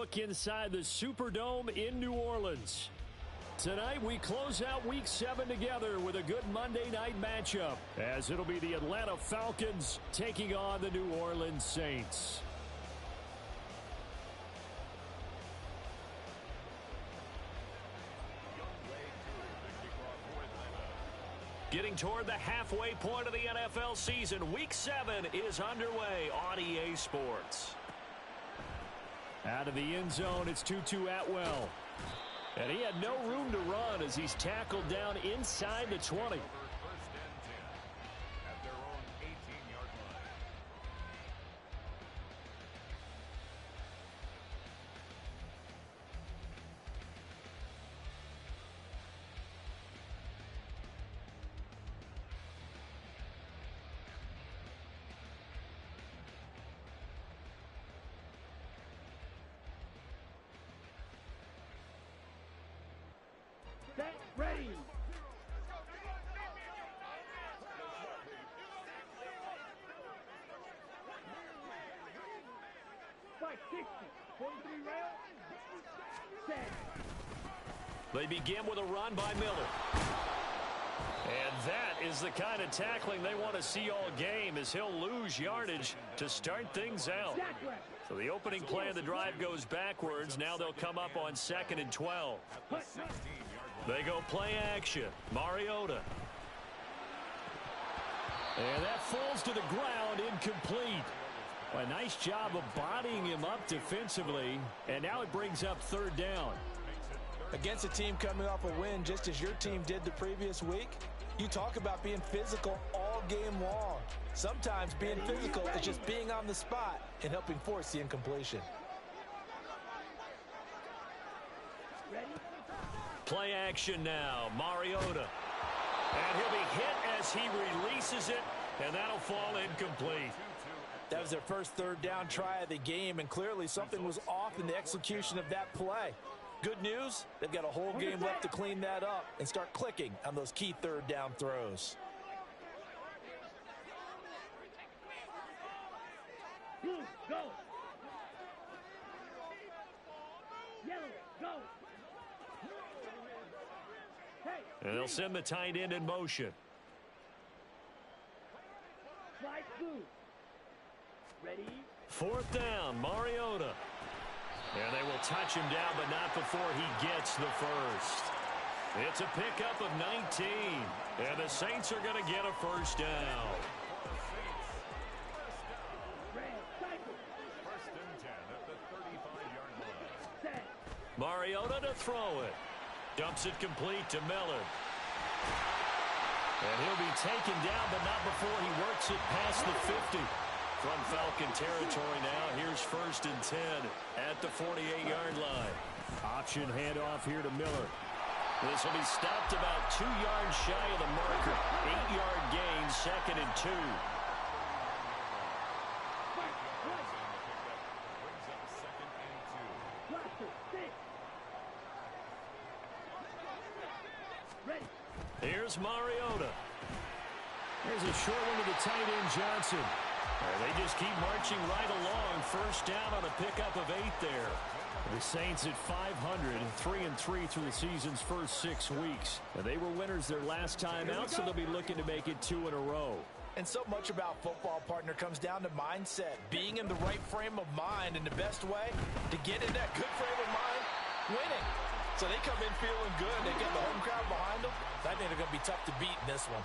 look inside the Superdome in New Orleans. Tonight, we close out Week 7 together with a good Monday night matchup, as it'll be the Atlanta Falcons taking on the New Orleans Saints. Getting toward the halfway point of the NFL season, Week 7 is underway on EA Sports. Out of the end zone, it's Tutu Atwell. And he had no room to run as he's tackled down inside the 20. First and 10 at their own 18-yard line. Set, ready. Fight 60, 43 rail. Set. They begin with a run by Miller. And that is the kind of tackling they want to see all game, as he'll lose yardage to start things out. So the opening play of the drive goes backwards. Now they'll come up on 2nd and 12. They go play action. Mariota. And that falls to the ground, incomplete. A nice job of bodying him up defensively. And now it brings up 3rd down. Against a team coming off a win just as your team did the previous week, you talk about being physical all game long. Sometimes being physical is just being on the spot and helping force the incompletion. Play action now. Mariota. And he'll be hit as he releases it, and that'll fall incomplete. That was their first 3rd down try of the game, and clearly something was off in the execution of that play. Good news, they've got a whole game left to clean that up and start clicking on those key 3rd down throws. Blue, go. Yellow, go. Hey. And they'll send the tight end in motion. Slide blue. Ready. 4th down, Mariota. And they will touch him down, but not before he gets the first. It's a pickup of 19. And the Saints are going to get a 1st down. First and 10 at the 35-yard line. Mariota to throw it. Dumps it complete to Miller. And he'll be taken down, but not before he works it past the 50. From Falcon territory now, here's 1st and 10 at the 48-yard line. Option handoff here to Miller. This will be stopped about 2 yards shy of the marker. 8-yard gain, 2nd and 2. Brings up 2nd and 2. Here's Mariota. There's a short one to the tight end, Johnson. They just keep marching right along. 1st down on a pickup of 8 there. The Saints at 500, 3-3 through the season's first 6 weeks. They were winners their last time out, so they'll be looking to make it 2 in a row. And so much about football, partner, comes down to mindset. Being in the right frame of mind, and the best way to get in that good frame of mind, winning. So they come in feeling good. They get the home crowd behind them. I think they're going to be tough to beat in this one.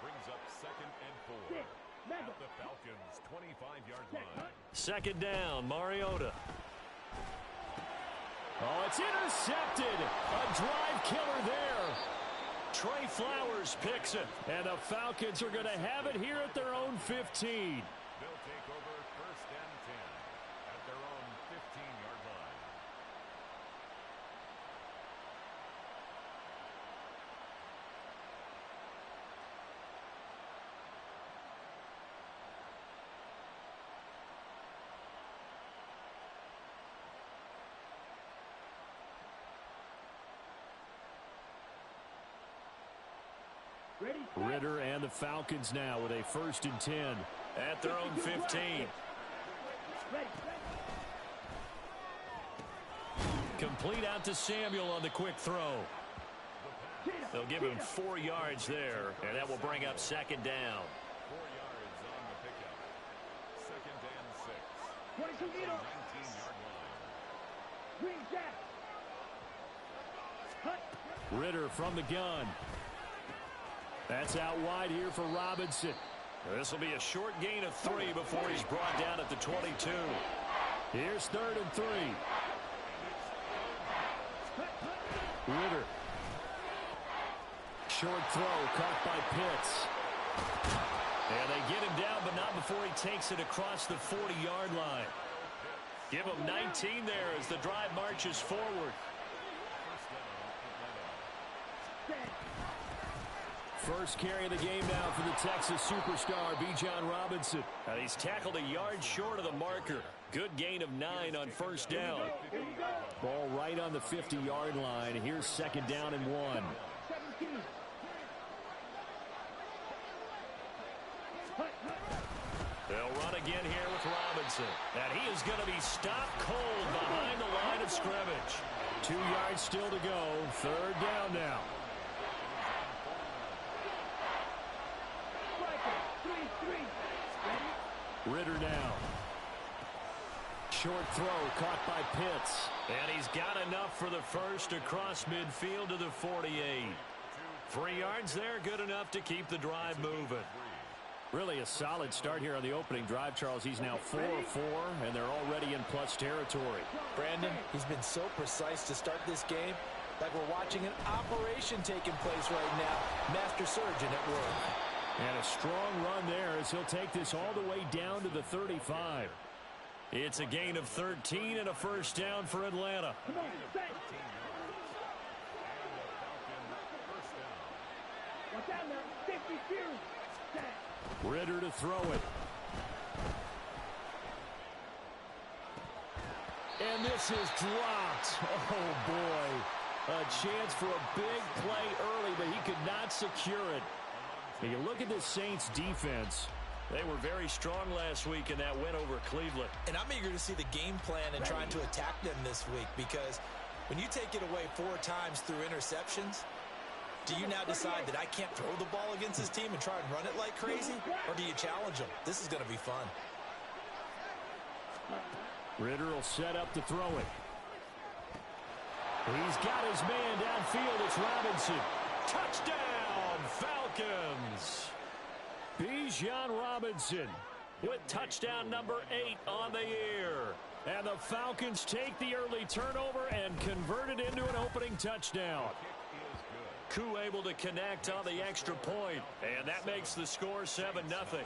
Brings up 2nd and 4 at the Falcons' 25-yard line. 2nd down, Mariota. Oh, it's intercepted. A drive killer there. Trey Flowers picks it. And the Falcons are going to have it here at their own 15. They'll take over 1st and 10 at their own 15-yard line. Ritter and the Falcons now with a 1st and 10 at their own 15. Complete out to Samuel on the quick throw. They'll give him 4 yards there, and that will bring up second down. 4 yards on the pickup. Second and 6. 19-yard line. Green jack. Ritter from the gun. That's out wide here for Robinson. This will be a short gain of 3 before he's brought down at the 22. Here's 3rd and 3. Ritter. Short throw caught by Pitts. And they get him down, but not before he takes it across the 40-yard line. Give him 19 there as the drive marches forward. First carry of the game now for the Texas superstar, Bijan Robinson. He's tackled a yard short of the marker. Good gain of 9 on first down. Ball right on the 50-yard line. Here's second down and 1. They'll run again here with Robinson. And he is going to be stopped cold behind the line of scrimmage. 2 yards still to go. Third down now. Ritter now. Short throw caught by Pitts. And he's got enough for the first across midfield to the 48. 3 yards there, good enough to keep the drive moving. Really a solid start here on the opening drive, Charles. He's now 4 of 4, and they're already in plus territory. Brandon, he's been so precise to start this game, like we're watching an operation taking place right now. Master surgeon at work. And a strong run there as he'll take this all the way down to the 35. It's a gain of 13 and a first down for Atlanta. Come on, set. Watch out now. 52. Set. Ritter to throw it. And this is dropped. Oh, boy. A chance for a big play early, but he could not secure it. And you look at this Saints defense. They were very strong last week in that win over Cleveland. And I'm eager to see the game plan and trying to attack them this week, because when you take it away 4 times through interceptions, do you now decide that I can't throw the ball against this team and try and run it like crazy? Or do you challenge them? This is going to be fun. Ritter will set up to throw it. He's got his man downfield. It's Robinson. Touchdown, Falcons. Bijan Robinson with touchdown number 8 on the year. And the Falcons take the early turnover and convert it into an opening touchdown. Koo able to connect on the extra point, and that makes the score 7-0.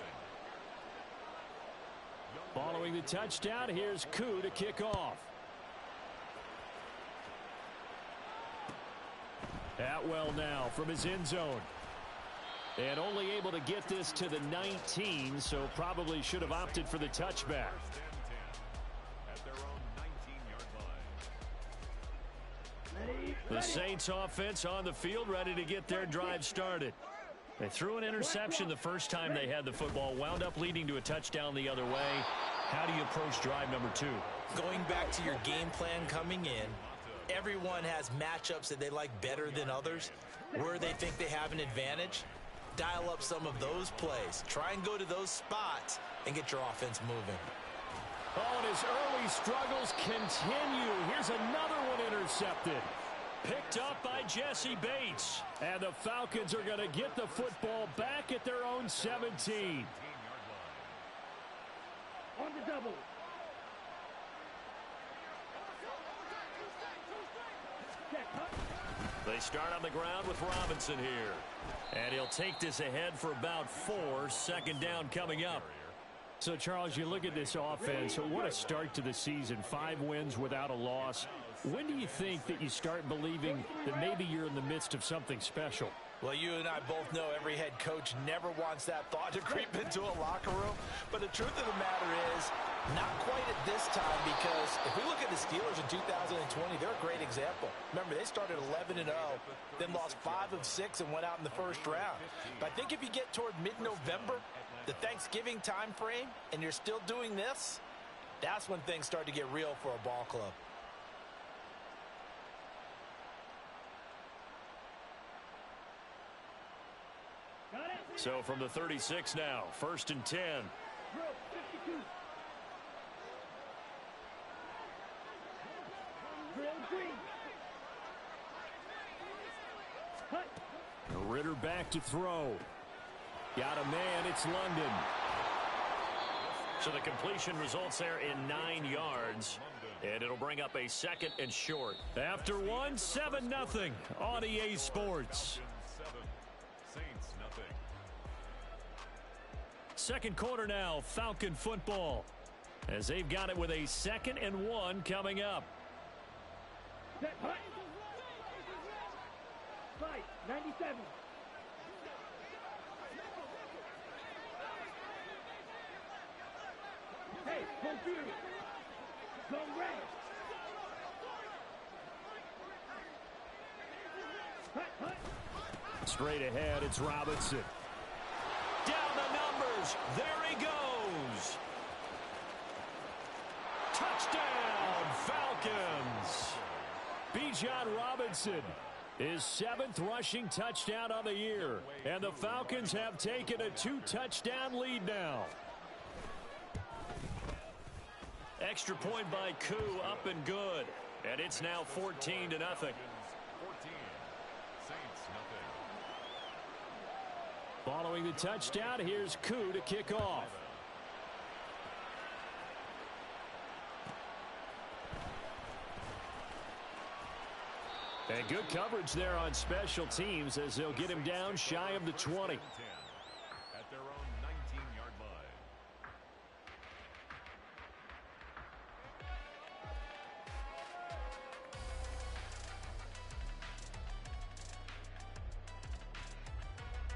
Following the touchdown, here's Koo to kick off. Atwell now from his end zone. And only able to get this to the 19, so probably should have opted for the touchback. The Saints offense on the field, ready to get their drive started. They threw an interception the first time they had the football, wound up leading to a touchdown the other way. How do you approach drive number 2? Going back to your game plan coming in, everyone has matchups that they like better than others, where they think they have an advantage. Dial up some of those plays. Try and go to those spots and get your offense moving. Oh, and his early struggles continue. Here's another one intercepted. Picked up by Jesse Bates. And the Falcons are going to get the football back at their own 17. On the double. They start on the ground with Robinson here. And he'll take this ahead for about 4. Second down coming up. So, Charles, you look at this offense. What a start to the season. 5 wins without a loss. When do you think that you start believing that maybe you're in the midst of something special? Well, you and I both know every head coach never wants that thought to creep into a locker room. But the truth of the matter is, not quite at this time, because if we look at the Steelers in 2020, they're a great example. Remember, they started 11-0, then lost 5 of 6 and went out in the first round. But I think if you get toward mid-November, the Thanksgiving time frame, and you're still doing this, that's when things start to get real for a ball club. So from the 36 now, 1st and 10. Drill 52. Drill green. Cut. Ritter back to throw. Got a man, it's London. So the completion results there in 9 yards. And it'll bring up a 2nd and short. After one, 7-0 on EA Sports. Saints nothing. Second quarter now, Falcon football. As they've got it with a 2nd and 1 coming up. Set. Hut. Fight. 97. Hey, full fury. Zone red. Hut, hut. Straight ahead, it's Robinson. Down the numbers. There he goes. Touchdown, Falcons. Bijan Robinson, his 7th rushing touchdown on the year. And the Falcons have taken a 2-touchdown lead now. Extra point by Koo, up and good. And it's now 14-0. 14. Saints nothing. Following the touchdown, here's Koo to kick off. And good coverage there on special teams as they'll get him down shy of the 20. At their own 19-yard line.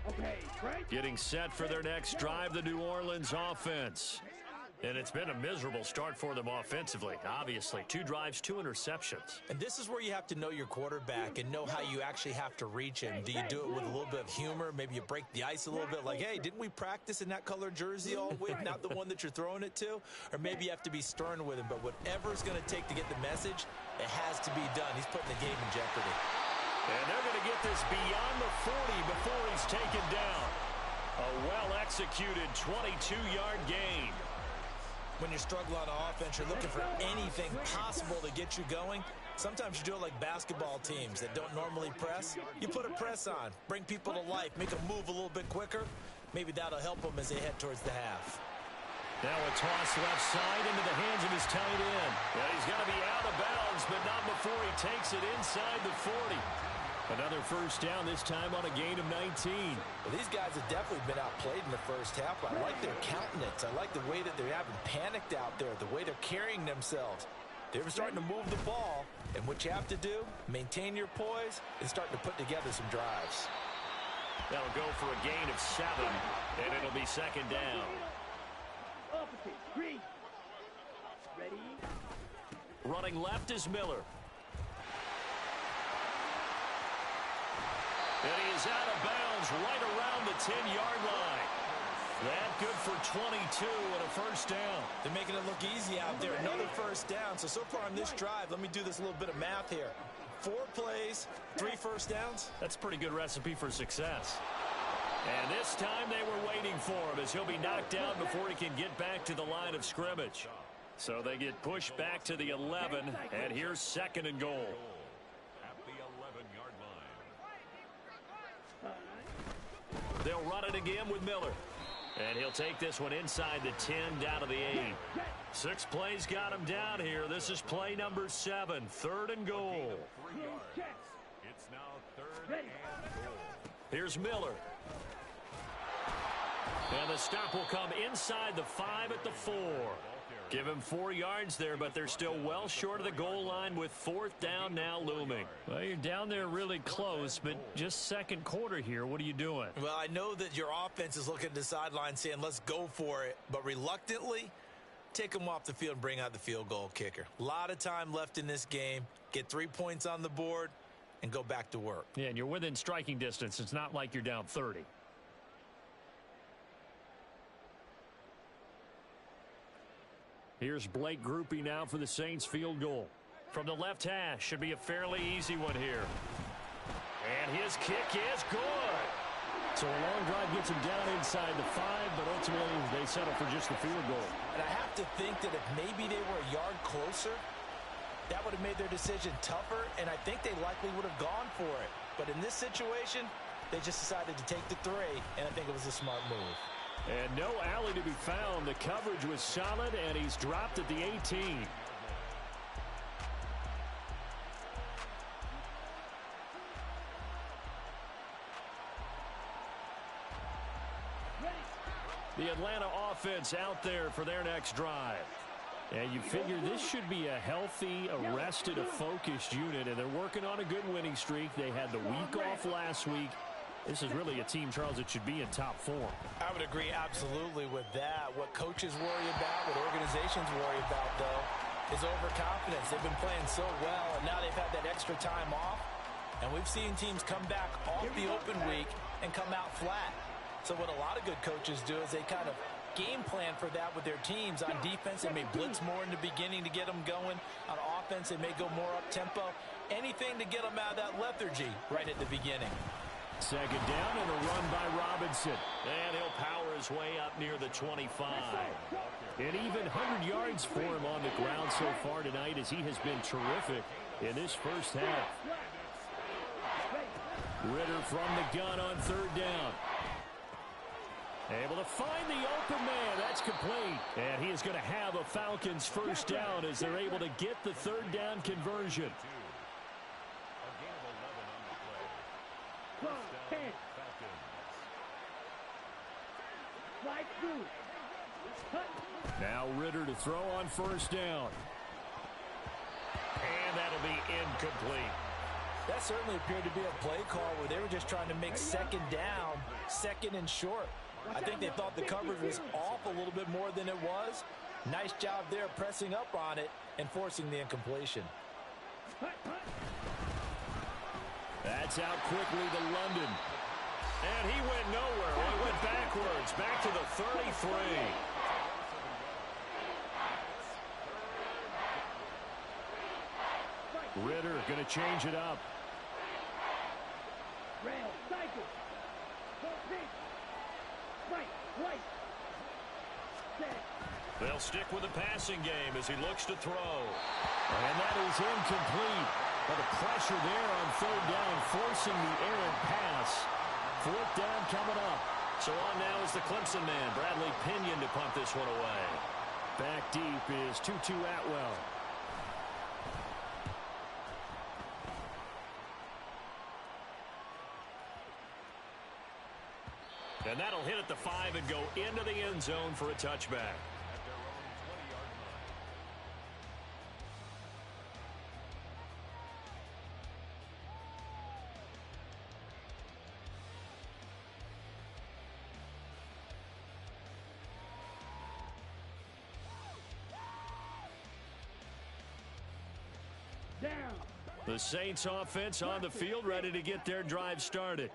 Okay, Frank. Getting set for their next drive, the New Orleans offense. And it's been a miserable start for them offensively, obviously. 2 drives, 2 interceptions. And this is where you have to know your quarterback and know how you actually have to reach him. Do you do it with a little bit of humor? Maybe you break the ice a little bit like, hey, didn't we practice in that color jersey all week, not the one that you're throwing it to? Or maybe you have to be stern with him. But whatever it's going to take to get the message, it has to be done. He's putting the game in jeopardy. And they're going to get this beyond the 40 before he's taken down. A well-executed 22-yard gain. When you're struggling on offense, you're looking for anything possible to get you going. Sometimes you do it like basketball teams that don't normally press. You put a press on, bring people to life, make them move a little bit quicker. Maybe that'll help them as they head towards the half. Now a toss left side into the hands of his tight end. Well, he's going to be out of bounds, but not before he takes it inside the 40. Another first down, this time on a gain of 19. Well, these guys have definitely been outplayed in the first half. I like their countenance. I like the way that they haven't panicked out there, the way they're carrying themselves. They're starting to move the ball, and what you have to do, maintain your poise, and start to put together some drives. That'll go for a gain of 7, and it'll be 2nd down. Opposite. Green. Ready. Running left is Miller. And he is out of bounds right around the 10-yard line. That good for 22 and a first down. They're making it look easy out there. Another first down. So far on this drive, let me do this little bit of math here. 4 plays, 3 first downs. That's a pretty good recipe for success. And this time they were waiting for him as he'll be knocked down before he can get back to the line of scrimmage. So they get pushed back to the 11, and here's 2nd and goal. At the 11-yard line. They'll run it again with Miller. And he'll take this one inside the 10 down to the 8. 6 plays got him down here. This is play number 7, 3rd and goal. 3 yards. It's now 3rd and goal. Here's Miller. And the stop will come inside the 5 at the 4. Give him 4 yards there, but they're still well short of the goal line with 4th down now looming. Well, you're down there really close, but just 2nd quarter here. What are you doing? Well, I know that your offense is looking at the sideline saying, let's go for it. But reluctantly, take them off the field and bring out the field goal kicker. A lot of time left in this game. Get 3 points on the board and go back to work. Yeah, and you're within striking distance. It's not like you're down 30. Here's Blake Groupie now for the Saints field goal. From the left hash, should be a fairly easy one here. And his kick is good. So a long drive gets them down inside the 5, but ultimately they settle for just the field goal. And I have to think that if maybe they were a yard closer, that would have made their decision tougher, and I think they likely would have gone for it. But in this situation, they just decided to take the 3, and I think it was a smart move. And no alley to be found. The coverage was solid, and he's dropped at the 18. The Atlanta offense out there for their next drive. And you figure this should be a healthy, arrested, a focused unit, and they're working on a good winning streak. They had the week off last week. This is really a team, Charles, that should be in top form. I would agree absolutely with that. What coaches worry about, what organizations worry about, though, is overconfidence. They've been playing so well, and now they've had that extra time off. And we've seen teams come back off the open week and come out flat. So what a lot of good coaches do is they kind of game plan for that with their teams. On defense, they may blitz more in the beginning to get them going. On offense, they may go more up-tempo. Anything to get them out of that lethargy right at the beginning. Second down and a run by Robinson. And he'll power his way up near the 25. And even 100 yards for him on the ground so far tonight as he has been terrific in this first half. Ritter from the gun on third down. Able to find the open man. That's complete. And he is going to have a Falcons first down as they're able to get the third down conversion. Now Ritter to throw on first down. And that'll be incomplete. That certainly appeared to be a play call where they were just trying to make second down, second and short. I think they thought the coverage was off a little bit more than it was. Nice job there pressing up on it and forcing the incompletion. That's out quickly to London. And he went nowhere. Well, he went backwards, back to the 33. Ritter going to change it up. They'll stick with the passing game as he looks to throw. And that is incomplete. But the pressure there on third down, forcing the errant pass. Fourth down coming up. So on now is the Clemson man, Bradley Pinion, to punt this one away. Back deep is Tutu Atwell. And that'll hit at the 5 and go into the end zone for a touchback. The Saints offense on the field, ready to get their drive started.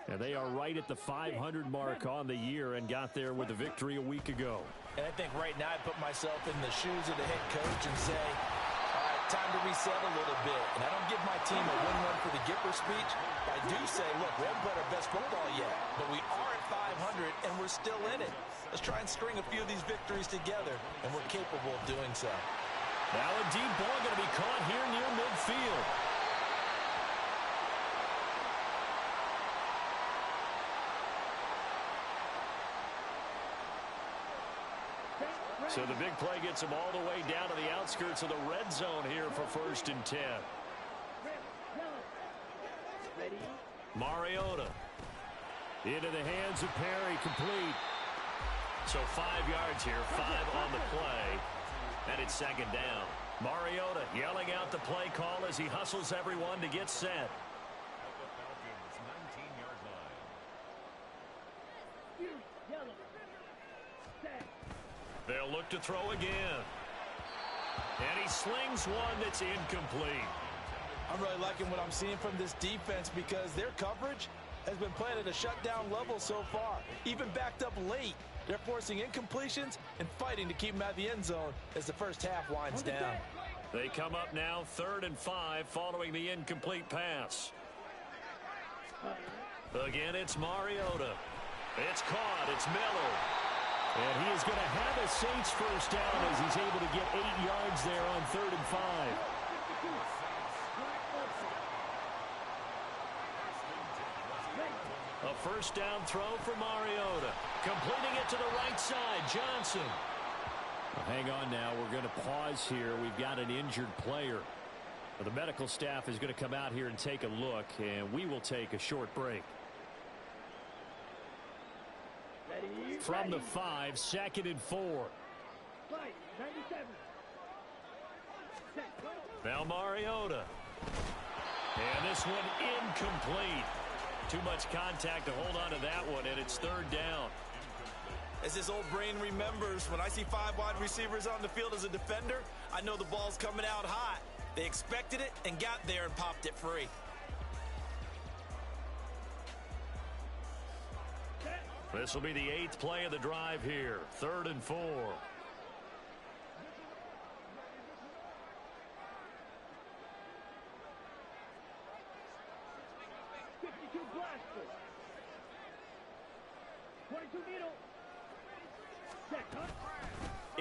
And they are right at the 500 mark on the year and got there with a victory a week ago. And I think right now I put myself in the shoes of the head coach and say, all right, time to reset a little bit. And I don't give my team a win-win for the Gipper speech. But I do say, look, we haven't played our best football yet, but we are at 500 and we're still in it. Let's try and string a few of these victories together, and we're capable of doing so. Now a deep ball going to be caught here near midfield. So the big play gets him all the way down to the outskirts of the red zone here for 1st and 10. Mariota into the hands of Perry, complete. So 5 yards here, 5 on the play, and it's second down. Mariota yelling out the play call as he hustles everyone to get set. They'll look to throw again. And he slings one that's incomplete. I'm really liking what I'm seeing from this defense because their coverage has been playing at a shutdown level so far. Even backed up late, they're forcing incompletions and fighting to keep them out of the end zone as the first half winds down. They come up now 3rd and 5 following the incomplete pass. Again, it's Mariota. It's caught. It's Miller. And he is going to have a Saints first down as he's able to get 8 yards there on 3rd and 5. A first down throw for Mariota. Completing it to the right side, Johnson. Well, hang on now. We're going to pause here. We've got an injured player. Well, the medical staff is going to come out here and take a look, and we will take a short break. From the 5, 2nd and 4. Now Mariota. And this one incomplete. Too much contact to hold on to that one, and it's 3rd down. As this old brain remembers, when I see 5 wide receivers on the field as a defender, I know the ball's coming out hot. They expected it and got there and popped it free. This will be the 8th play of the drive here. 3rd and 4.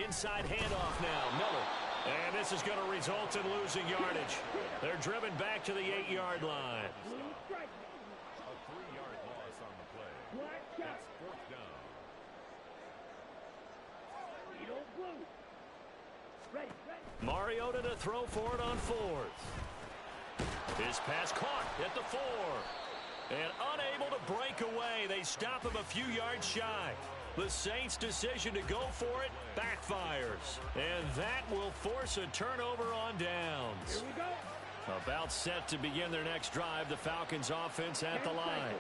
Inside handoff now, Miller. And this is going to result in losing yardage. They're driven back to the 8-yard line. A 3-yard loss on the play. It's 4th down. Mariota to throw for it on 4th. His pass caught at the 4. And unable to break away. They stop him a few yards shy. The Saints' decision to go for it backfires. And that will force a turnover on downs. Here we go. About set to begin their next drive, the Falcons offense at the line.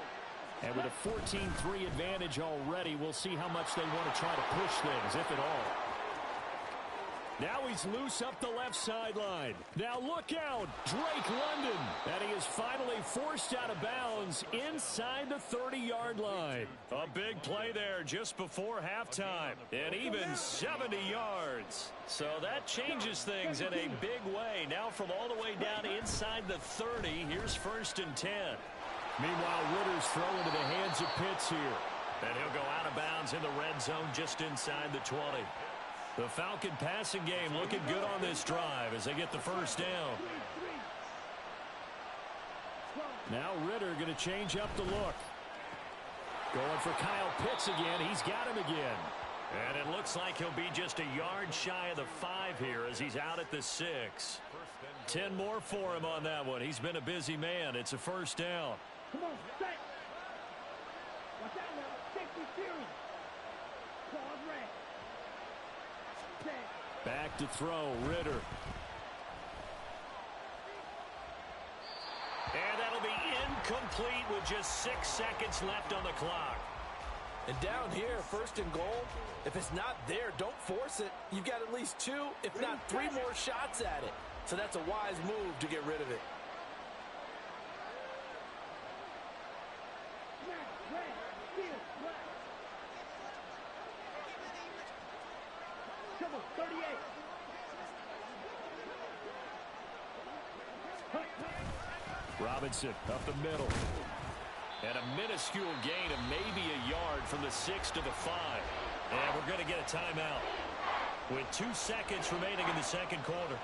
And with a 14-3 advantage already, we'll see how much they want to try to push things, if at all. Now he's loose up the left sideline. Now look out, Drake London. And he is finally forced out of bounds inside the 30-yard line. A big play there just before halftime. And even 70 yards. So that changes things in a big way. Now from all the way down inside the 30, here's 1st and 10. Meanwhile, Ritter's throw into the hands of Pitts here. And he'll go out of bounds in the red zone just inside the 20. The Falcon passing game looking good on this drive as they get the first down. Now Ritter going to change up the look. Going for Kyle Pitts again. He's got him again. And it looks like he'll be just a yard shy of the 5 here as he's out at the 6. 10 more for him on that one. He's been a busy man. It's a first down. Come on, set. Watch out now. Safety series. Claws red. Back to throw, Ritter. And that'll be incomplete with just 6 seconds left on the clock. And down here, 1st and goal, if it's not there, don't force it. You've got at least 2, if not 3 more shots at it. So that's a wise move to get rid of it. Come on, 38. Robinson up the middle. And a minuscule gain of maybe a yard from the 6 to the 5. And we're going to get a timeout with 2 seconds remaining in the second quarter.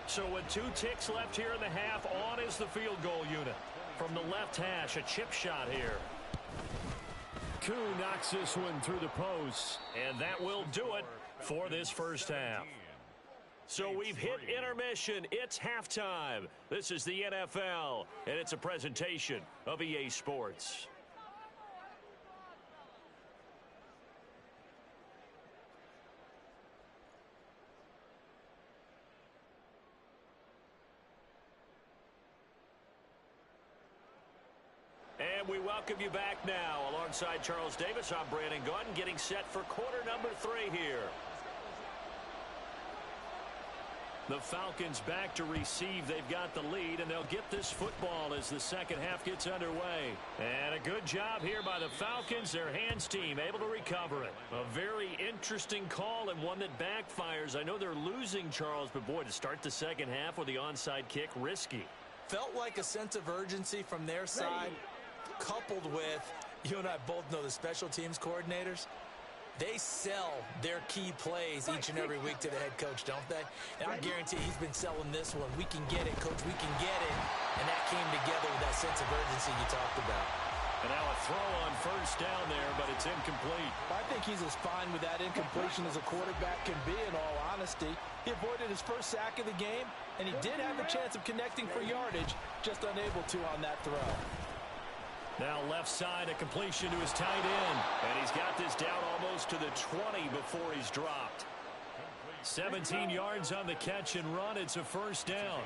So with 2 ticks left here in the half, on is the field goal unit. From the left hash, a chip shot here. Koo knocks this one through the post, and that will do it for this first half. So we've hit intermission. It's halftime. This is the NFL, and it's a presentation of EA Sports. And we welcome you back now. Alongside Charles Davis, I'm Brandon Gordon, getting set for quarter number 3 here. The Falcons back to receive. They've got the lead, and they'll get this football as the second half gets underway. And a good job here by the Falcons, their hands team, able to recover it. A very interesting call and one that backfires. I know they're losing, Charles, but boy, to start the second half with the onside kick, risky. Felt like a sense of urgency from their side, coupled with, you and I both know the special teams coordinators. They sell their key plays each and every week to the head coach, don't they? And I guarantee he's been selling this one. We can get it, coach, we can get it. And that came together with that sense of urgency you talked about. And now a throw on first down there, but it's incomplete. I think he's as fine with that incompletion as a quarterback can be, in all honesty. He avoided his first sack of the game, and he did have a chance of connecting for yardage, just unable to on that throw. Now left side, a completion to his tight end. And he's got this down almost to the 20 before he's dropped. 17 yards on the catch and run. It's a first down.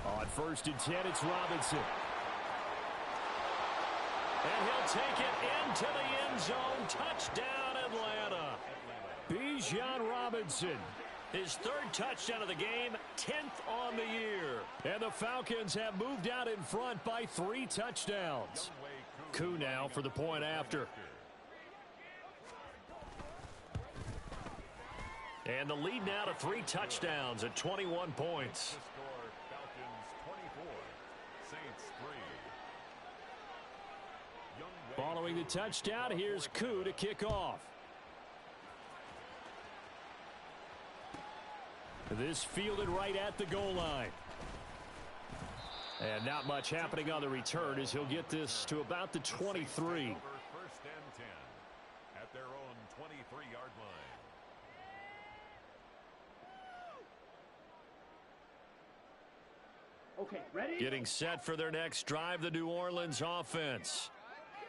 On first and 10, it's Robinson. And he'll take it into the end zone. Touchdown, Atlanta. Bijan Robinson. His third touchdown of the game, 10th on the year. And the Falcons have moved out in front by 3 touchdowns. Koo now for the point after. And the lead now to 3 touchdowns at 21 points. Following the touchdown, here's Koo to kick off. This fielded right at the goal line. And not much happening on the return as he'll get this to about the 23. First and 10 at their own 23-yard line. Okay, ready? Getting set for their next drive, the New Orleans offense.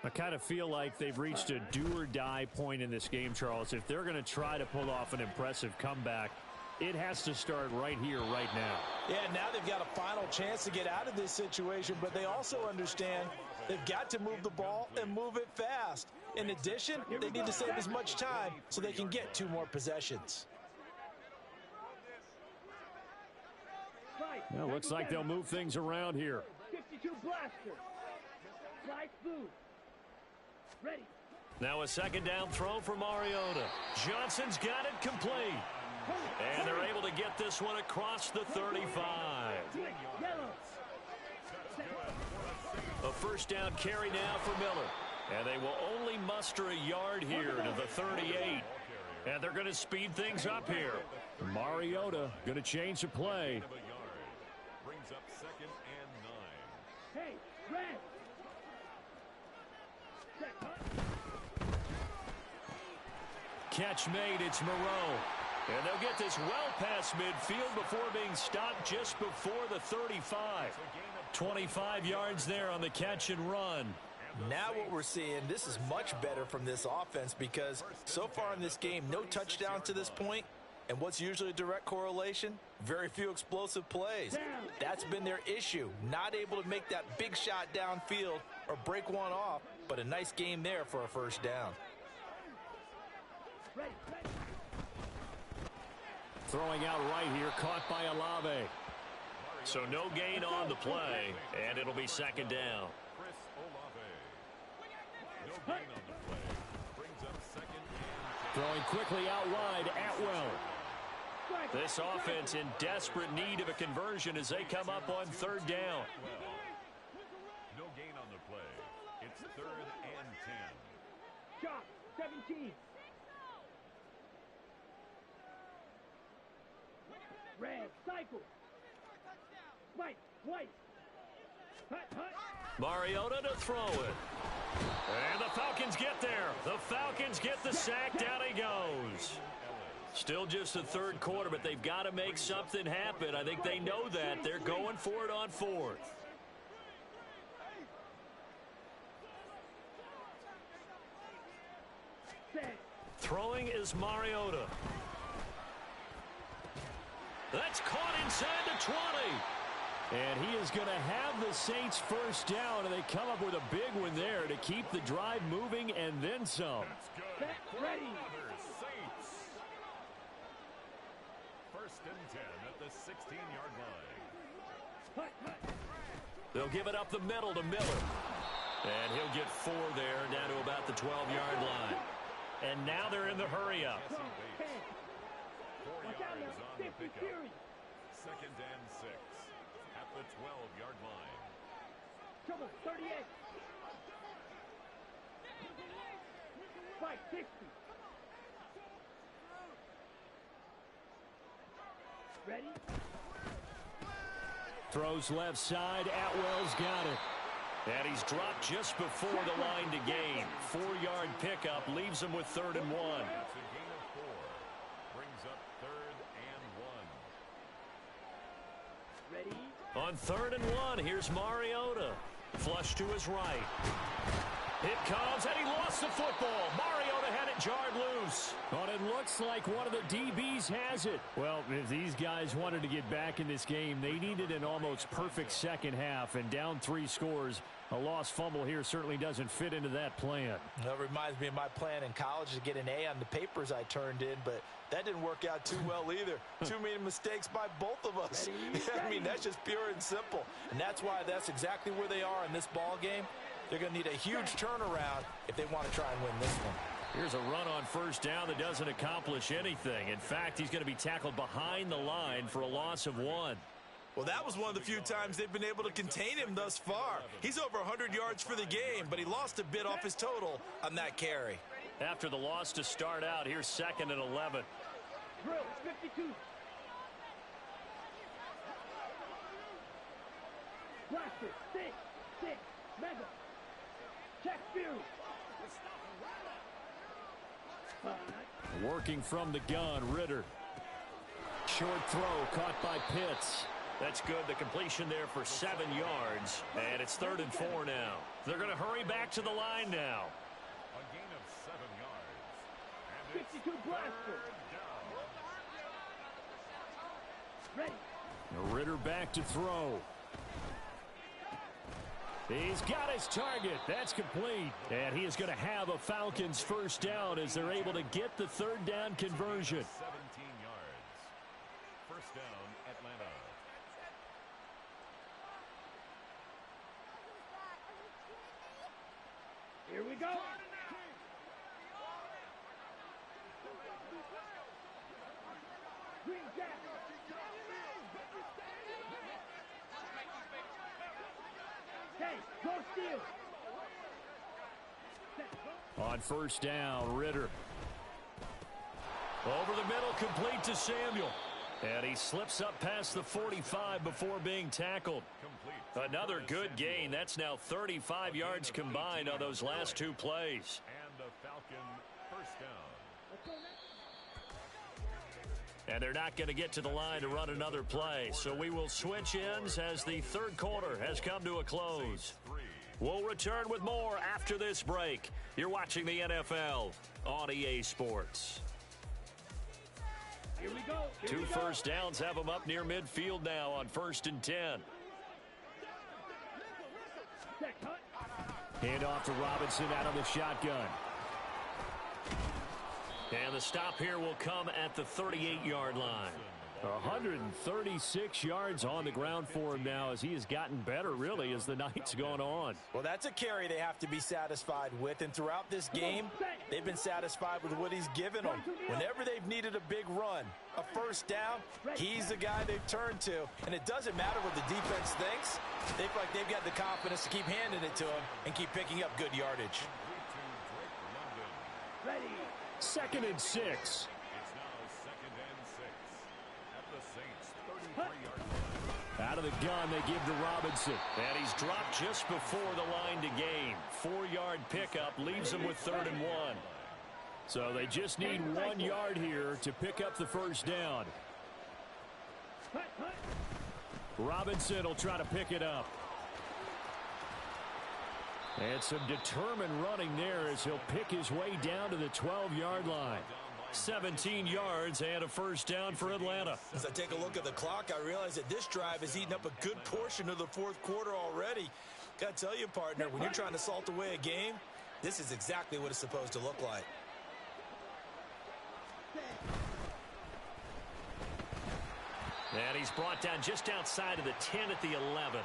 I kind of feel like they've reached a do-or-die point in this game, Charles. If they're going to try to pull off an impressive comeback, it has to start right here, right now. Yeah, now they've got a final chance to get out of this situation, but they also understand they've got to move the ball and move it fast. In addition, they need to save as much time so they can get 2 more possessions. Well, looks like they'll move things around here. 52 blaster. Slice boot. Ready. Now a second down throw for Mariota. Johnson's got it complete. And they're able to get this one across the 35. A first down carry now for Miller. And they will only muster a yard here to the 38. And they're going to speed things up here. Mariota going to change the play. Brings up second and 9. Hey, Red. Catch made, it's Moreau. And they'll get this well past midfield before being stopped just before the 35. 25 yards there on the catch and run. Now what we're seeing, this is much better from this offense because so far in this game, no touchdown to this point. And what's usually a direct correlation? Very few explosive plays. That's been their issue. Not able to make that big shot downfield or break one off, but a nice game there for a first down. Throwing out right here, caught by Olave. So no gain on the play, and it'll be second down. Chris Olave. No gain on the play. Brings up second and 10. Throwing quickly out wide, Atwell. This offense in desperate need of a conversion as they come up on third down. No gain on the play. It's third and 10. Chop, 17. Red, cycle. White, white. Hut, hut. Mariota to throw it. And the Falcons get there. The Falcons get the sack. Down he goes. Still just the third quarter, but they've got to make something happen. I think they know that. They're going for it on fourth. Throwing is Mariota. That's caught inside the 20. And he is going to have the Saints first down, and they come up with a big one there to keep the drive moving and then some. That's good. Ready. Saints. First and 10 at the 16-yard line. They'll give it up the middle to Miller. And he'll get 4 there, down to about the 12-yard line. And now they're in the hurry-up. 4 yards on the pickup. Second and 6 at the 12-yard line. Trouble, 38. 560. Ready? Throws left side. Atwell's got it. And he's dropped just before the line to gain. 4-yard pickup leaves him with 3rd and 1. That's a gain of 4. Brings up 3rd and 1. Ready? On 3rd and 1, here's Mariota. Flush to his right. It comes, and he lost the football. Mariota had it jarred loose. But it looks like one of the DBs has it. Well, if these guys wanted to get back in this game, they needed an almost perfect second half. And down 3 scores, a lost fumble here certainly doesn't fit into that plan. That reminds me of my plan in college to get an A on the papers I turned in, but that didn't work out too well either. Too many mistakes by both of us. I mean, that's just pure and simple. And that's why that's exactly where they are in this ball game. They're going to need a huge turnaround if they want to try and win this one. Here's a run on first down that doesn't accomplish anything. In fact, he's going to be tackled behind the line for a loss of 1. Well, that was one of the few times they've been able to contain him thus far. He's over 100 yards for the game, but he lost a bit off his total on that carry. After the loss to start out, here's 2nd and 11. Drill, 52. Blaster, 6, Mega. Check Fury. Working from the gun, Ritter. Short throw caught by Pitts. That's good. The completion there for 7 yards. And it's 3rd and 4 now. They're going to hurry back to the line now. A gain of 7 yards. And 52 Blaster. Ready. Ritter back to throw. He's got his target. That's complete. And he is going to have a Falcons first down as they're able to get the 3rd down conversion. 17 yards. First down, Atlanta. Here we go. Green Jack. Okay, go steal. On first down, Ritter. Over the middle, complete to Samuel. And he slips up past the 45 before being tackled. Another good gain. That's now 35 yards combined on those last 2 plays. And the Falcon first down. And they're not going to get to the line to run another play. So we will switch ends as the 3rd quarter has come to a close. We'll return with more after this break. You're watching the NFL on EA Sports. Here we go. 2 first downs have them up near midfield now on 1st and 10. Hand off to Robinson out of the shotgun. And the stop here will come at the 38-yard line. 136 yards on the ground for him now as he has gotten better, really, as the night's gone on. Well, that's a carry they have to be satisfied with. And throughout this game, they've been satisfied with what he's given them. Whenever they've needed a big run, a first down, he's the guy they've turned to. And it doesn't matter what the defense thinks. They feel like they've got the confidence to keep handing it to him and keep picking up good yardage. Ready. 2nd and 6. It's now 2nd and 6 at the Saints 33-yard line. Out of the gun, they give to Robinson. And he's dropped just before the line to gain. 4-yard pickup leaves him with 3rd and 1. So they just need 1 yard here to pick up the first down. Robinson will try to pick it up. And some determined running there as he'll pick his way down to the 12-yard line. 17 yards and a first down for Atlanta. As I take a look at the clock, I realize that this drive has eaten up a good portion of the fourth quarter already. Got to tell you, partner, when you're trying to salt away a game, this is exactly what it's supposed to look like. And he's brought down just outside of the 10 at the 11.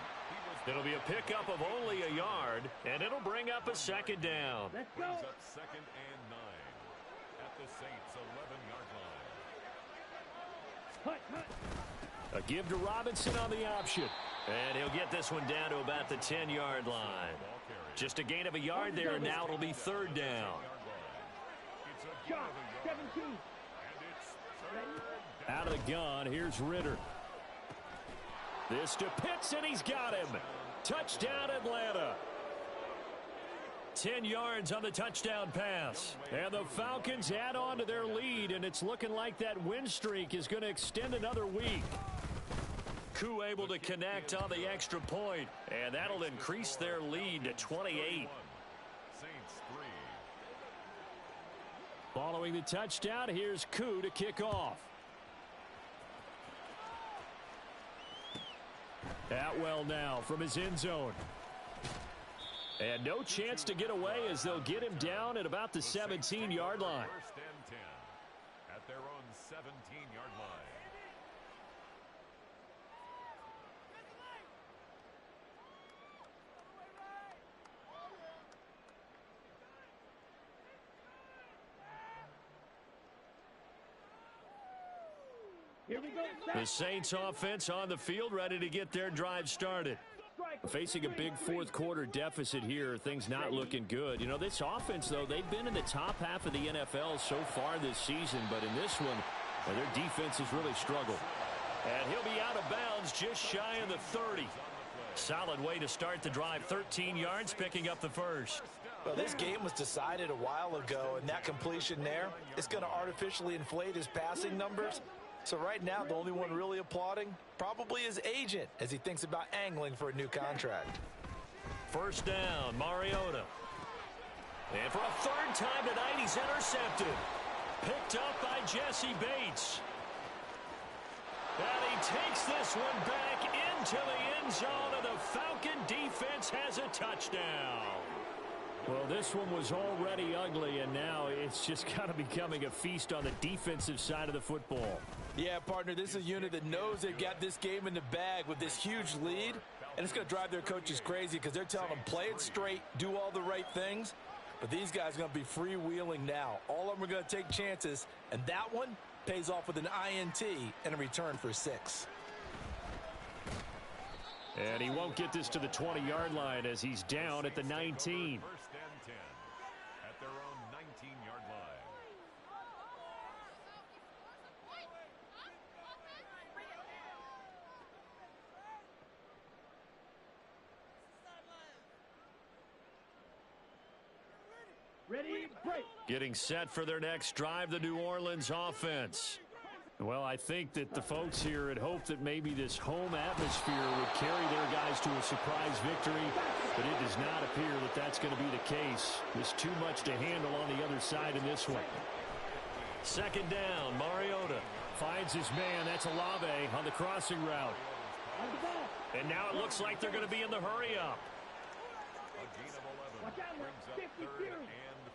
It'll be a pickup of only a yard, and it'll bring up a second down. Let's go. Brings up 2nd and 9 at the Saints' 11-yard line. Hut. A give to Robinson on the option. And he'll get this one down to about the 10-yard line. Just a gain of a yard there, and now it'll be 3rd down. Shot. 17. Out of the gun, here's Ritter. This to Pitts, and he's got him. Touchdown, Atlanta. 10 yards on the touchdown pass. And the Falcons add on to their lead, and it's looking like that win streak is going to extend another week. Koo able to connect on the extra point, and that'll increase their lead to 28. Following the touchdown, here's Koo to kick off. Atwell now from his end zone. And no chance to get away as they'll get him down at about the 17-yard line. 1st and 10 at their own 17-yard line. Here we go. The Saints offense on the field, ready to get their drive started. Facing a big fourth quarter deficit here, things not looking good. You know, this offense, though, they've been in the top half of the NFL so far this season, but in this one, their defense has really struggled. And he'll be out of bounds just shy of the 30. Solid way to start the drive, 13 yards, picking up the first. Well, this game was decided a while ago, and that completion there is going to artificially inflate his passing numbers. So right now, the only one really applauding probably his agent as he thinks about angling for a new contract. First down, Mariota. And for a 3rd time tonight, he's intercepted. Picked up by Jesse Bates. And he takes this one back into the end zone, and the Falcon defense has a touchdown. Well, this one was already ugly, and now it's just kind of becoming a feast on the defensive side of the football. Yeah, partner, this is a unit that knows they've got this game in the bag with this huge lead, and it's going to drive their coaches crazy because they're telling them play it straight, do all the right things, but these guys are going to be freewheeling now. All of them are going to take chances, and that one pays off with an INT and a return for 6. And he won't get this to the 20-yard line as he's down at the 19. 1st and 10 at their own 19-yard line. Ready, break. Getting set for their next drive, the New Orleans offense. Well, I think that the folks here had hoped that maybe this home atmosphere would carry their guys to a surprise victory, but it does not appear that that's going to be the case. There's too much to handle on the other side in this one. 2nd down, Mariota finds his man. That's Olave on the crossing route. And now it looks like they're going to be in the hurry-up. A gain of 11 Watch out now. brings up 50 3rd series. and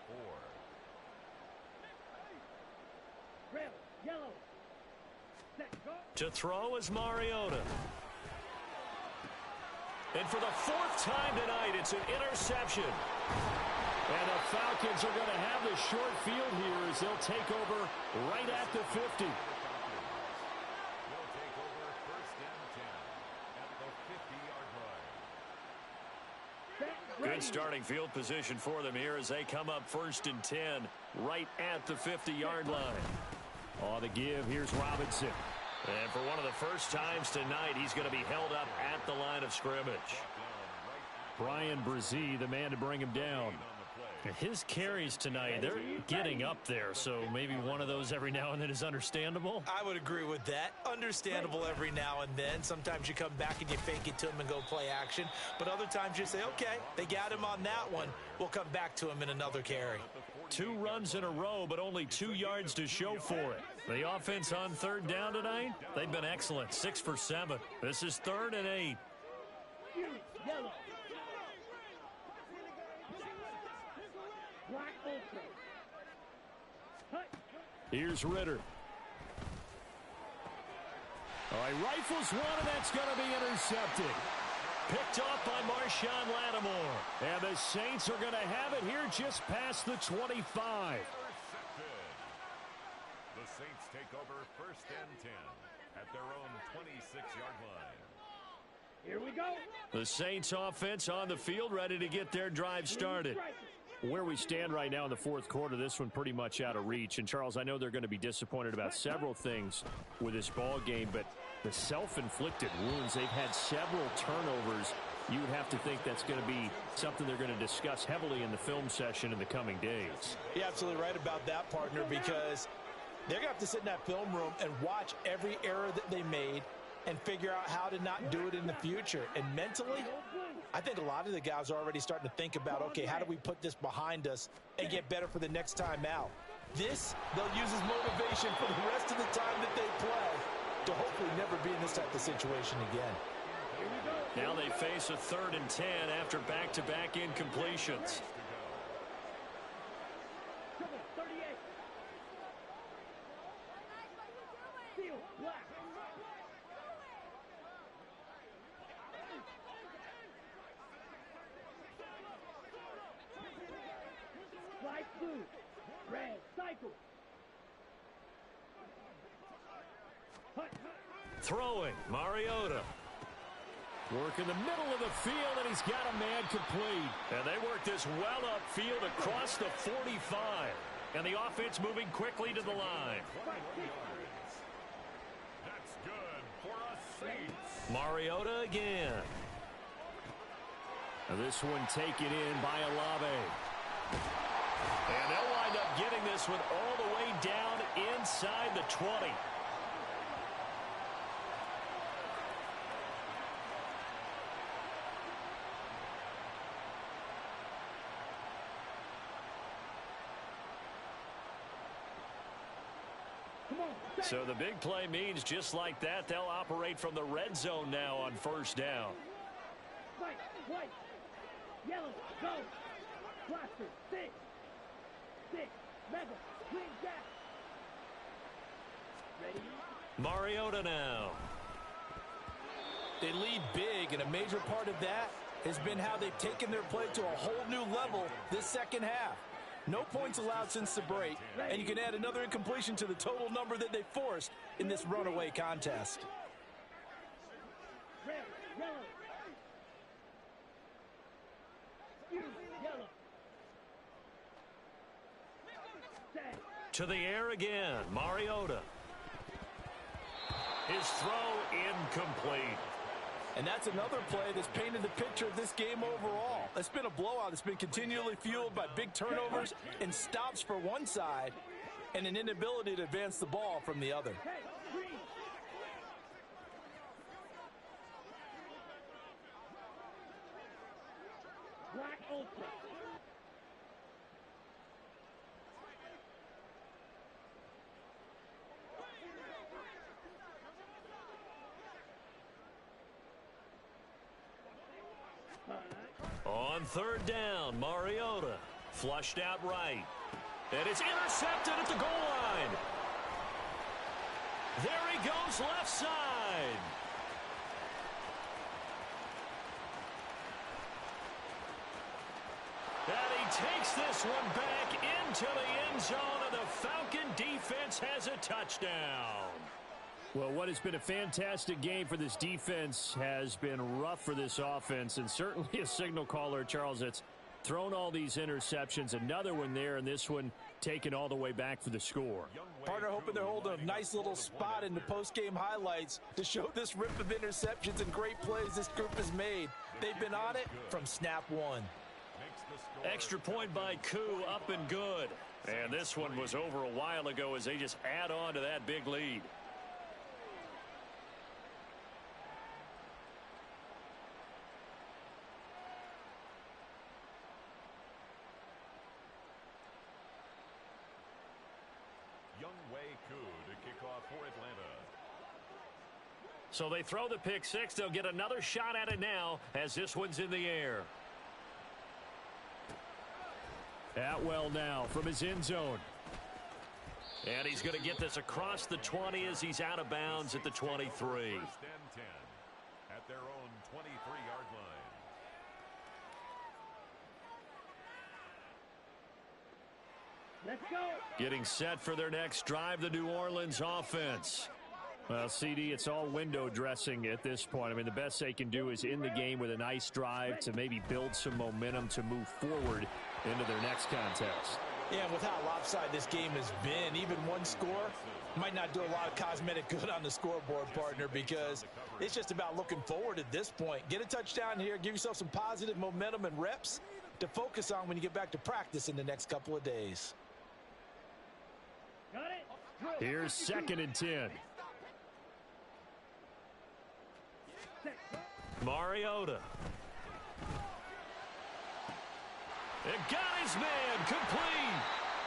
4. Red, yellow. Set, go. To throw is Mariota. And for the 4th time tonight, it's an interception. And the Falcons are going to have the short field here as they'll take over right at the 50. They'll take over 1st and 10 at the 50-yard line. Good starting field position for them here as they come up 1st and 10 right at the 50-yard line. On the give, here's Robinson. And for one of the first times tonight, he's going to be held up at the line of scrimmage. Brian Brzee, the man to bring him down. His carries tonight, they're getting up there, so maybe one of those every now and then is understandable. I would agree with that. Understandable every now and then. Sometimes you come back and you fake it to him and go play action. But other times you say, okay, they got him on that one. We'll come back to him in another carry. 2 runs in a row, but only 2 yards to show for it. The offense on 3rd down tonight, they've been excellent, 6 for 7. This is 3rd and 8. Yellow. Black ultra. Here's Ritter. All right, rifles one, and that's going to be intercepted. Picked off by Marshawn Lattimore. And the Saints are going to have it here just past the 25. Intercepted. The Saints take over 1st and 10 at their own 26-yard line. Here we go. The Saints offense on the field, ready to get their drive started. Where we stand right now in the 4th quarter, this one pretty much out of reach. And, Charles, I know they're going to be disappointed about several things with this ball game, but the self-inflicted wounds, they've had several turnovers. You would have to think that's going to be something they're going to discuss heavily in the film session in the coming days. You're absolutely right about that, partner, because they're going to have to sit in that film room and watch every error that they made and figure out how to not do it in the future. And mentally, I think a lot of the guys are already starting to think about, okay, how do we put this behind us and get better for the next time out? This, they'll use as motivation for the rest of the time that they play to hopefully never be in this type of situation again. Now they face a 3rd and 10 after back-to-back incompletions. Throwing, Mariota. Work in the middle of the field, and he's got a man complete. And they work this well upfield across the 45. And the offense moving quickly to the line. That's good for us Saints. Mariota again. Now this one taken in by Olave. And they'll wind up getting this one all the way down inside the 20. So the big play means just like that, they'll operate from the red zone now on 1st down. White, yellow, go, blaster, 6, mega, green jack. Ready? Mariota now. They lead big, and a major part of that has been how they've taken their play to a whole new level this 2nd half. No points allowed since the break, and you can add another incompletion to the total number that they forced in this runaway contest. Red, yellow. Yellow. To the air again, Mariota. His throw incomplete. And that's another play that's painted the picture of this game overall. It's been a blowout. It's been continually fueled by big turnovers and stops for one side and an inability to advance the ball from the other. Black ultra. On 3rd down, Mariota flushed out right. And it's intercepted at the goal line. There he goes left side. And he takes this one back into the end zone, and the Falcon defense has a touchdown. Well, what has been a fantastic game for this defense has been rough for this offense, and certainly a signal caller, Charles, that's thrown all these interceptions. Another one there, and this one taken all the way back for the score. Partner hoping they're holding a nice little spot in the post-game highlights to show this rip of interceptions and great plays this group has made. They've been on it from snap one. Extra point by Koo, up and good. And this one was over a while ago as they just add on to that big lead. good to kick off for Atlanta. So they throw the pick six. They'll get another shot at it now as this one's in the air. Atwell now from his end zone. And he's going to get this across the 20 as he's out of bounds at the 23. First and 10 at their own 23-yard line. Let's go. Getting set for their next drive, the New Orleans offense. Well, CD, it's all window dressing at this point. I mean, the best they can do is in the game with a nice drive to maybe build some momentum to move forward into their next contest. Yeah, with how lopsided this game has been, even one score might not do a lot of cosmetic good on the scoreboard, partner, because it's just about looking forward at this point. Get a touchdown here, give yourself some positive momentum and reps to focus on when you get back to practice in the next couple of days. Got it. Here's 2nd and 10. Mariota. It got his man complete.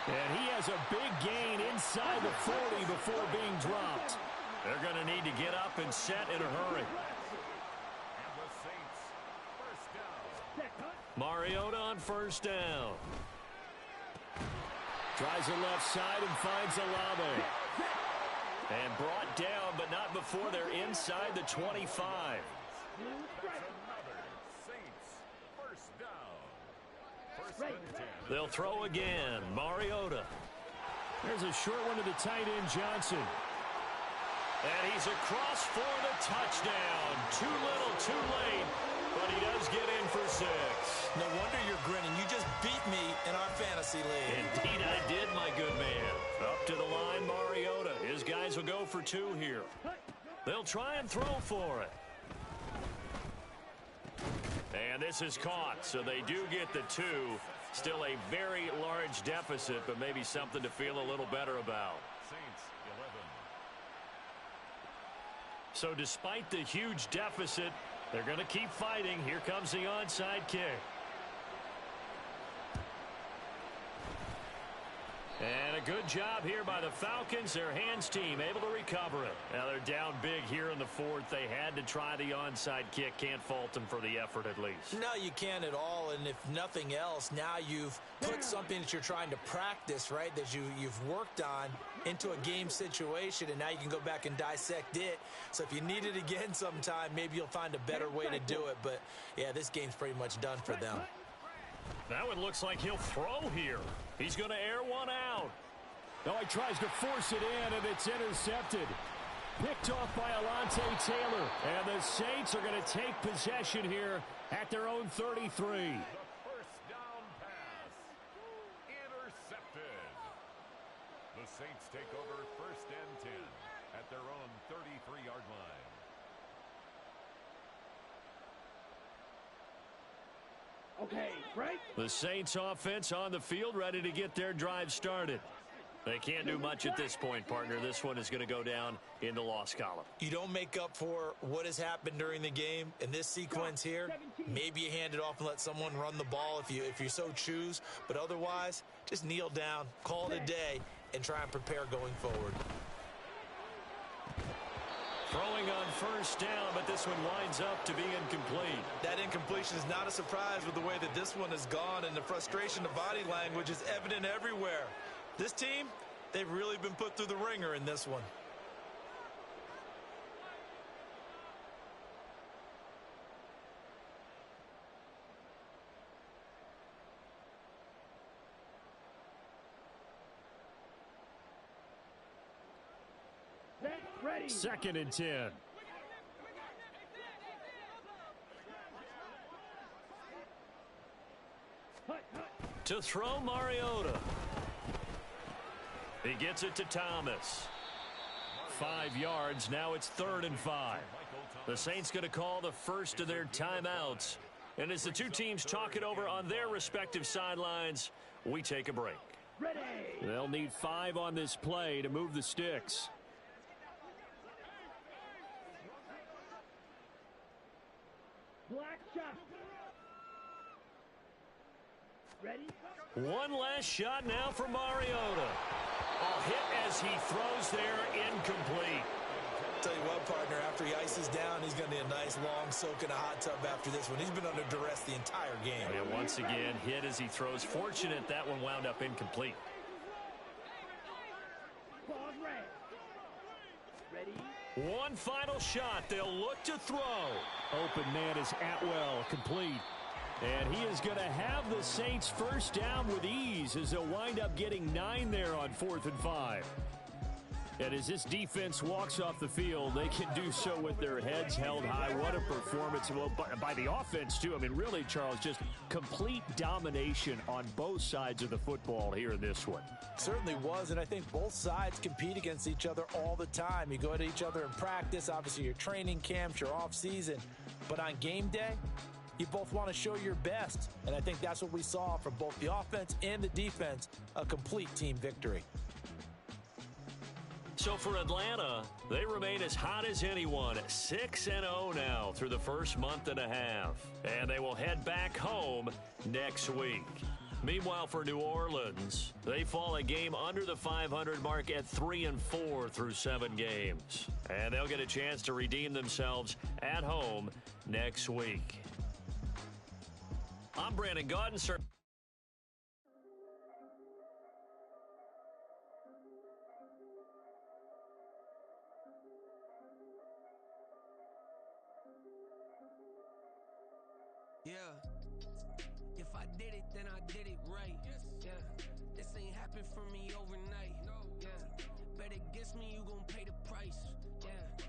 And he has a big gain inside the 40 before being dropped. They're going to need to get up and set in a hurry. And the Saints, first down. Mariota on first down. Tries the left side and finds Olave. And brought down, but not before they're inside the 25. That's another Saints first down. First and 10. They'll throw again. Mariota. There's a short one to the tight end, Johnson. And he's across for the touchdown. Too little, too late, but he does get in for 6. No wonder you're grinning. You just beat me in our fantasy league. Indeed I did, my good man. Up to the line, Mariota. His guys will go for 2 here. They'll try and throw for it. And this is caught, so they do get the 2. Still a very large deficit, but maybe something to feel a little better about. Saints 11. So despite the huge deficit, they're going to keep fighting. Here comes the onside kick. And a good job here by the Falcons. Their hands team able to recover it. Now they're down big here in the 4th. They had to try the onside kick. Can't fault them for the effort at least. No, you can't at all. And if nothing else, now you've put something that you're trying to practice, right, that you've worked on into a game situation, and now you can go back and dissect it. So if you need it again sometime, maybe you'll find a better way to do it. But, yeah, this game's pretty much done for them. Now it looks like he'll throw here. He's going to air one out. No, he tries to force it in, and it's intercepted. Picked off by Alontae Taylor. And the Saints are going to take possession here at their own 33. The first down pass. Intercepted. The Saints take over first and 10 at their own 33-yard line. Okay, right? The Saints offense on the field ready to get their drive started. They can't do much at this point, partner. This one is going to go down in the loss column. You don't make up for what has happened during the game in this sequence here. Maybe you hand it off and let someone run the ball if you so choose. But otherwise, just kneel down, call it a day, and try and prepare going forward. Throwing on first down, but this one winds up to be incomplete. That incompletion is not a surprise with the way that this one has gone, and the frustration, the body language is evident everywhere. This team, they've really been put through the ringer in this one. Ready. 2nd and 10. To throw Mariota. He gets it to Thomas. 5 yards. Now it's 3rd and 5. The Saints going to call the first of their timeouts. And as the two teams talk it over on their respective sidelines, we take a break. Ready. They'll need 5 on this play to move the sticks. Black shot. Ready? One last shot now for Mariota. Oh, hit as he throws there, incomplete. Tell you what, partner, after he ices down, he's going to need a nice long soak in a hot tub after this one. He's been under duress the entire game. And once again, hit as he throws. Fortunate that one wound up incomplete. Pause, red. Ready? One final shot. They'll look to throw. Open man is Atwell, complete. And he is going to have the Saints first down with ease as they'll wind up getting 9 there on 4th and 5. And as this defense walks off the field, they can do so with their heads held high. What a performance by the offense, too. I mean, really, Charles, just complete domination on both sides of the football here in this one. Certainly was, and I think both sides compete against each other all the time. You go at each other in practice, obviously your training camps, your off-season. But on game day, you both want to show your best. And I think that's what we saw from both the offense and the defense, a complete team victory. So for Atlanta, they remain as hot as anyone, 6-0 now through the first month and a half. And they will head back home next week. Meanwhile, for New Orleans, they fall a game under the 500 mark at 3-4 through 7 games. And they'll get a chance to redeem themselves at home next week. I'm Brandon Gaudin, sir. Yeah, if I did it, then I did it right. Yeah, this ain't happened for me overnight. Yeah, bet against me, you gon' pay the price. Yeah.